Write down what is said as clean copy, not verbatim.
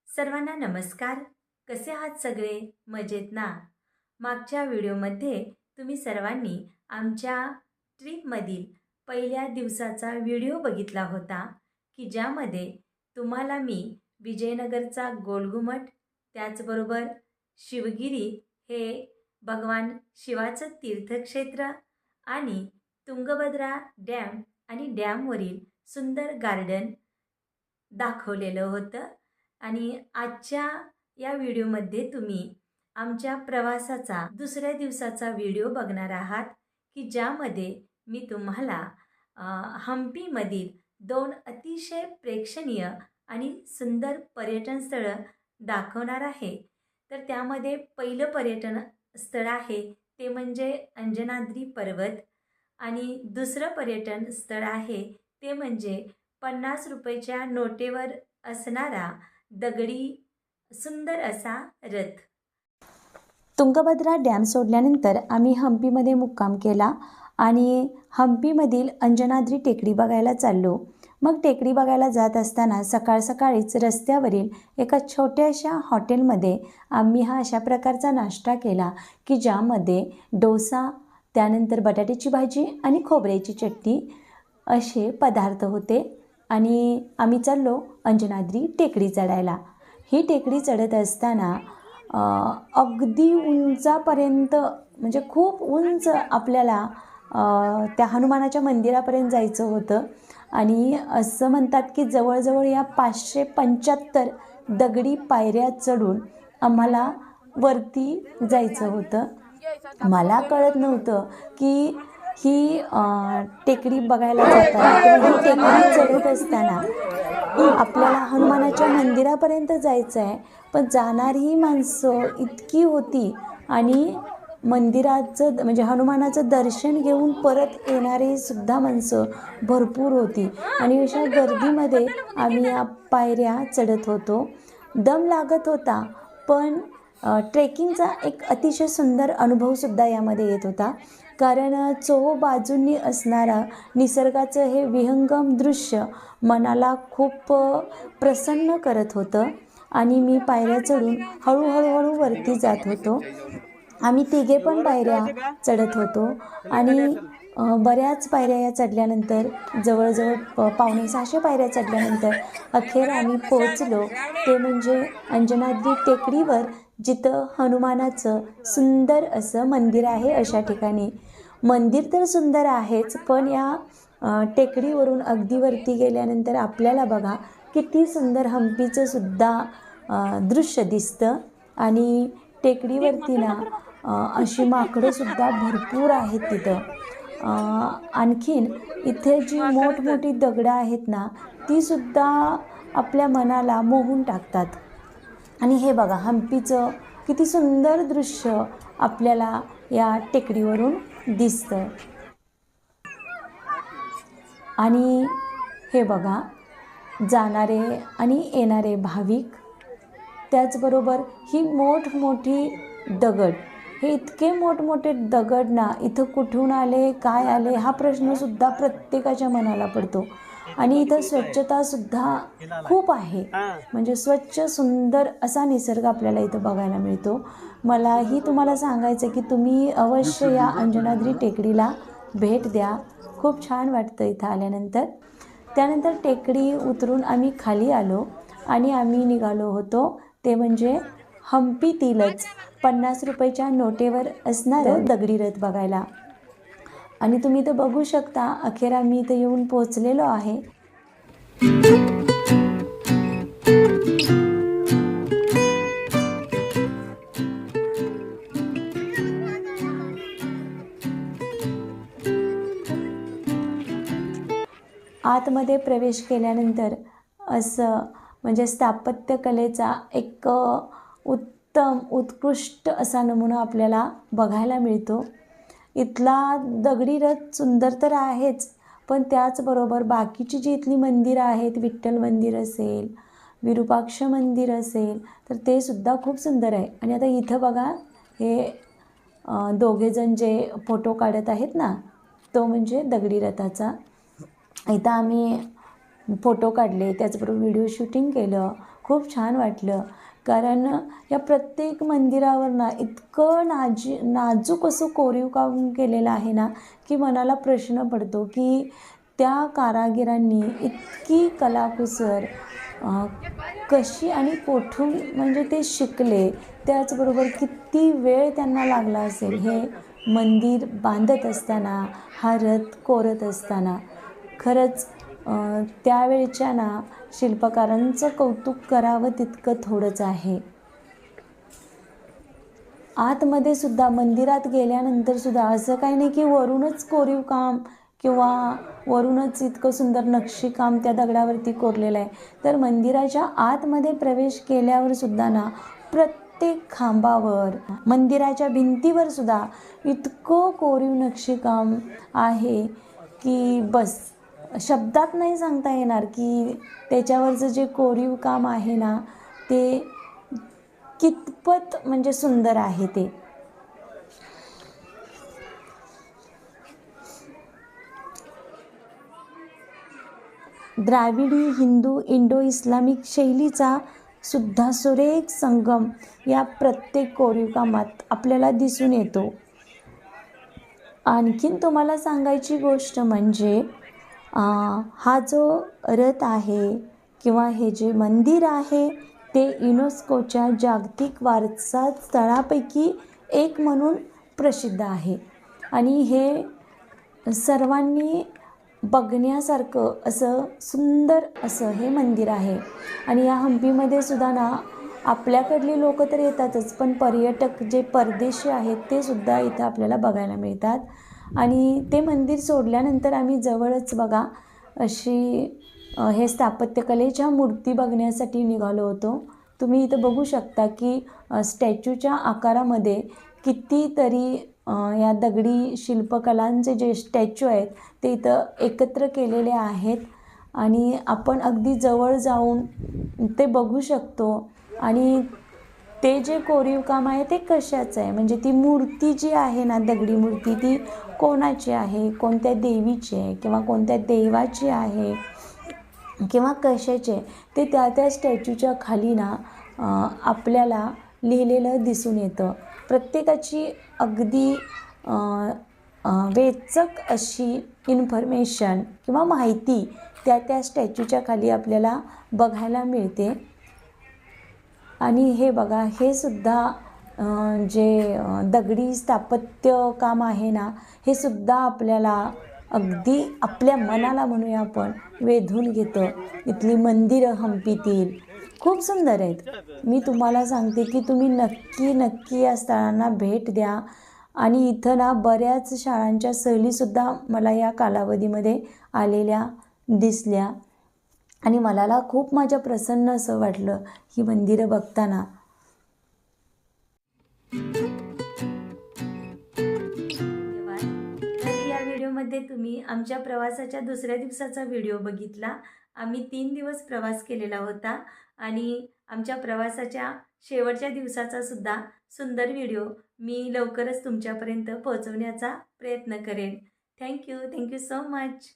सर्वांना नमस्कार. कसे आहात सगळे? मजेत ना? मागच्या व्हिडिओमध्ये तुम्ही सर्वांनी आमच्या ट्रिपमधील पहिल्या दिवसाचा व्हिडिओ बघितला होता की ज्यामध्ये तुम्हाला मी विजयनगरचा गोलघुमट, त्याचबरोबर शिवगिरी हे भगवान शिवाचं तीर्थक्षेत्र आणि तुंगभद्रा डॅम आणि डॅमवरील सुंदर गार्डन दाखवलेलं होतं. आणि आजच्या या व्हिडिओमध्ये तुम्ही आमच्या प्रवासाचा दुसऱ्या दिवसाचा व्हिडिओ बघणार आहात की ज्यामध्ये मी तुम्हाला हम्पीमधील 2 अतिशय प्रेक्षणीय आणि सुंदर पर्यटन स्थळं दाखवणार आहे. तर त्यामध्ये पहिलं पर्यटन स्थळ आहे ते म्हणजे अंजनाद्री पर्वत आणि दुसरं पर्यटन स्थळ आहे ते म्हणजे 50 रुपयाच्या नोटेवर असणारा दगडी सुंदर असा रथ. तुंगभद्रा डॅम सोडल्यानंतर आम्ही हम्पीमध्ये मुक्काम केला आणि हम्पीमधील अंजनाद्री टेकडी बघायला चाललो. मग टेकडी बघायला जात असताना सकाळ सकाळीच रस्त्यावरील एका छोट्याशा हॉटेलमध्ये आम्ही हा अशा प्रकारचा नाश्ता केला की ज्यामध्ये डोसा, त्यानंतर बटाट्याची भाजी आणि खोबऱ्याची चटणी असे पदार्थ होते. आणि आम्ही चाललो अंजनाद्री टेकडी चढायला. ही टेकडी चढत असताना अगदी उंचापर्यंत म्हणजे खूप उंच आपल्याला त्या हनुमानाच्या मंदिरापर्यंत जायचं होतं. आणि असं म्हणतात की जवळजवळ या 575 दगडी पायऱ्या चढून आम्हाला वरती जायचं होतं. मला कळत नव्हतं की ही टेकडी बघायला जाताना किंवा ही टेकडी चढत असताना आपल्याला हनुमानाच्या मंदिरापर्यंत जायचं आहे, पण जाणारी माणसं इतकी होती आणि मंदिराचं म्हणजे हनुमानाचं दर्शन घेऊन परत येणारी सुद्धा माणसं भरपूर होती. आणि अशा गर्दीमध्ये आम्ही या पायऱ्या चढत होतो. दम लागत होता, पण ट्रेकिंगचा एक अतिशय सुंदर अनुभवसुद्धा यामध्ये येत होता. कारण चोहोबाजूंनी असणारं निसर्गाचं हे विहंगम दृश्य मनाला खूप प्रसन्न करत होतं. आणि मी पायऱ्या चढून हळूहळू वरती जात होतो. आम्ही तिघे पण पायऱ्या चढत होतो आणि बऱ्याच पायऱ्या या चढल्यानंतर जवळजवळ 550 पायऱ्या चढल्यानंतर अखेर आम्ही पोहोचलो ते म्हणजे अंजनाद्री टेकडीवर, जिथं हनुमानाचं सुंदर असं मंदिर आहे. अशा ठिकाणी मंदिर तर सुंदर आहेच, पण या टेकडीवरून अगदी वरती गेल्यानंतर आपल्याला बघा किती सुंदर हम्पीचं सुद्धा दृश्य दिसतं. आणि टेकडीवरती ना अशी माकडंसुद्धा भरपूर आहेत तिथं. आणखीन इथे जी मोठमोठी दगडं आहेत ना तीसुद्धा आपल्या मनाला मोहून टाकतात. आणि हे बघा हम्पीचं किती सुंदर दृश्य आपल्याला या टेकडीवरून दिसतं. आणि हे बघा जाणारे आणि येणारे भाविक, त्याचबरोबर ही मोठमोठी दगड, हे इतके मोठमोठे दगड ना इथं कुठून आले, काय आले हा प्रश्नसुद्धा प्रत्येकाच्या मनाला पडतो. आणि इथं स्वच्छतासुद्धा खूप आहे, म्हणजे स्वच्छ सुंदर असा निसर्ग आपल्याला इथं बघायला मिळतो. मलाही तुम्हाला सांगायचं की तुम्ही अवश्य या अंजनाद्री टेकडीला भेट द्या. खूप छान वाटतं इथं आल्यानंतर. त्यानंतर टेकडी उतरून आम्ही खाली आलो आणि आम्ही निघालो होतो ते म्हणजे हम्पीतीलच 50 रुपयाच्या नोटेवर असणारं दगडी रथ बघायला. आणि तुम्ही इथं बघू शकता अखेर आम्ही इथं येऊन पोहोचलेलो आहे. आतमध्ये प्रवेश केल्यानंतर असं म्हणजे स्थापत्यकलेचा एक उत्तम उत्कृष्ट असा नमुना आपल्याला बघायला मिळतो. इथला दगडी रथ सुंदर तर आहेच, पण त्याचबरोबर बाकीची जी इथली मंदिरं आहेत, विठ्ठल मंदिर असेल, विरूपाक्ष मंदिर असेल, तर ते सुद्धा खूप सुंदर आहे. आणि आता इथं बघा, हे दोघेजण जे फोटो काढत आहेत ना, तो म्हणजे दगडी रथाचा. इथं आम्ही फोटो काढले, त्याचबरोबर व्हिडिओ शूटिंग केलं. खूप छान वाटलं, कारण या प्रत्येक मंदिरावर ना इतकं नाजूक असं कोरीव काम केलेलं आहे ना, की मनाला प्रश्न पडतो की त्या कारागिरांनी इतकी कलाकुसर कशी आणि कोठून म्हणजे ते शिकले, त्याचबरोबर किती वेळ त्यांना लागला असेल हे मंदिर बांधत असताना, हा रथ कोरत असताना. खरंच त्यावेळच्या ना शिल्पकारांचं कौतुक करावं तितकं थोडंच आहे. आतमध्ये सुद्धा मंदिरात गेल्यानंतर सुद्धा असं काही नाही की वरूनच कोरीव काम किंवा वरूनच इतकं सुंदर नक्षीकाम त्या दगडावरती कोरलेलं आहे. तर मंदिराच्या आतमध्ये प्रवेश केल्यावर सुद्धा ना प्रत्येक खांबावर, मंदिराच्या भिंतीवर सुद्धा इतकं कोरीव नक्षीकाम आहे की बस शब्दात नाही सांगता येणार की त्याच्यावरचं जे कोरीव काम आहे ना ते कितपत म्हणजे सुंदर आहे ते. द्राविडी, हिंदू, इंडो इस्लामिक शैलीचा सुद्धा सुरेख संगम या प्रत्येक कोरीव कामात आपल्याला दिसून येतो. आणखीन तुम्हाला सांगायची गोष्ट म्हणजे हा जो रथ आहे किंवा हे जे मंदिर आहे ते युनेस्कोच्या जागतिक वारसा स्थळापैकी एक म्हणून प्रसिद्ध आहे. आणि हे सर्वांनी बघण्यासारखं असं सुंदर असं हे मंदिर आहे. आणि या हंपीमध्ये सुद्धा ना आपल्याकडली लोक तर येतातच, पण पर्यटक जे परदेशी आहेत ते सुद्धा इथं आपल्याला बघायला मिळतात. आणि ते मंदिर सोडल्यानंतर आम्ही जवळच बघा अशी हे स्थापत्यकलेच्या मूर्ती बघण्यासाठी निघालो होतो. तुम्ही इथं बघू शकता की स्टॅच्यूच्या आकारामध्ये कितीतरी या दगडी शिल्पकलांचे जे स्टॅच्यू आहेत ते इथं एकत्र केलेले आहेत. आणि आपण अगदी जवळ जाऊन ते बघू शकतो. आणि ते जे कोरीव काम आहे ते कशाचं आहे, म्हणजे ती मूर्ती जी आहे ना, दगडी मूर्ती, ती कोणाची आहे, कोणत्या देवीची आहे किंवा कोणत्या देवाची आहे किंवा कशाची आहे, ते त्या स्टॅच्यूच्या खाली ना आपल्याला लिहिलेलं दिसून येतं. प्रत्येकाची अगदी वेचक अशी इन्फॉर्मेशन किंवा माहिती त्या स्टॅच्यूच्या खाली आपल्याला बघायला मिळते. आणि हे बघा, हे सुद्धा जे दगडी स्थापत्य काम आहे ना, हे सुद्धा आपल्याला अगदी आपल्या मनाला म्हणूया आपण वेधून घेतं. इथली मंदिरं हंपीतील खूप सुंदर आहेत. मी तुम्हाला सांगते की तुम्ही नक्की या स्थळांना भेट द्या. आणि इथं ना बऱ्याच शाळांच्या सहलीसुद्धा मला या कालावधीमध्ये आलेल्या दिसल्या. आणि मला खूप माझ्या प्रसन्न असं वाटलं ही मंदिरं बघताना. तर या व्हिडिओमध्ये तुम्ही आमच्या प्रवासाच्या दुसऱ्या दिवसाचा व्हिडिओ बघितला. आम्ही 3 दिवस प्रवास केलेला होता आणि आमच्या प्रवासाच्या शेवटच्या दिवसाचा सुद्धा सुंदर व्हिडिओ मी लवकरच तुमच्यापर्यंत पोहोचवण्याचा प्रयत्न करेन. Thank you so much.